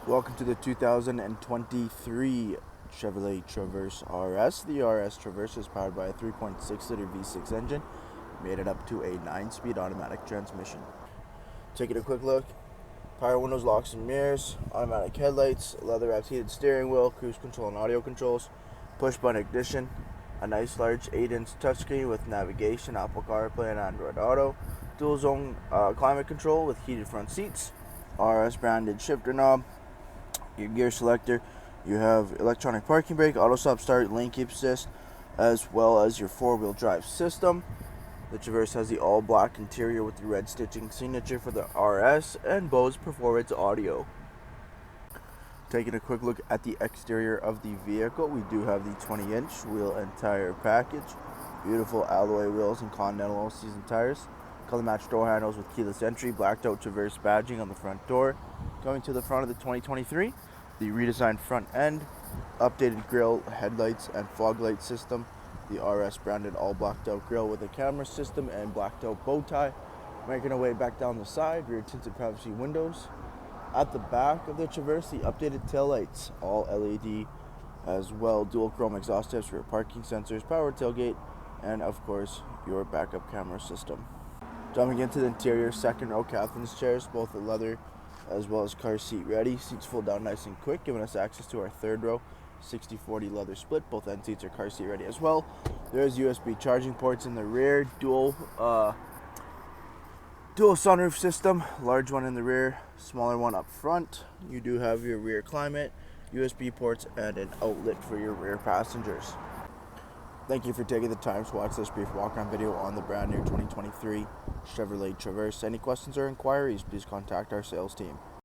Welcome to the 2023 Chevrolet Traverse RS. The RS Traverse is powered by a 3.6-liter V6 engine, made it up to a 9-speed automatic transmission. Taking a quick look, power windows, locks and mirrors, automatic headlights, leather-wrapped heated steering wheel, cruise control and audio controls, push-button ignition, a nice large 8-inch touchscreen with navigation, Apple CarPlay and Android Auto, dual-zone climate control with heated front seats, RS branded shifter knob, your gear selector, you have electronic parking brake, auto stop start, lane keep assist, as well as your 4-wheel drive system. The Traverse has the all black interior with the red stitching signature for the RS and Bose Performance audio. Taking a quick look at the exterior of the vehicle, we do have the 20-inch wheel and tire package, beautiful alloy wheels and Continental all-season tires, color matched door handles with keyless entry, blacked out Traverse badging on the front door. Coming to the front of the 2023, the redesigned front end, updated grille, headlights and fog light system, the RS branded all blacked out grille with a camera system and blacked out bow tie. Making our way back down the side, rear tinted privacy windows. At the back of the Traverse, the updated taillights, all LED, as well dual chrome exhaust tips, rear parking sensors, power tailgate, and of course your backup camera system. Jumping into the interior, second row captain's chairs, both the leather as well as car seat ready. Seats fold down nice and quick, giving us access to our third row 60/40 leather split. Both end seats are car seat ready as well. There's USB charging ports in the rear, dual sunroof system, large one in the rear, smaller one up front. You do have your rear climate, USB ports, and an outlet for your rear passengers. Thank you for taking the time to watch this brief walk-around video on the brand new 2023 Chevrolet Traverse. Any questions or inquiries, please contact our sales team.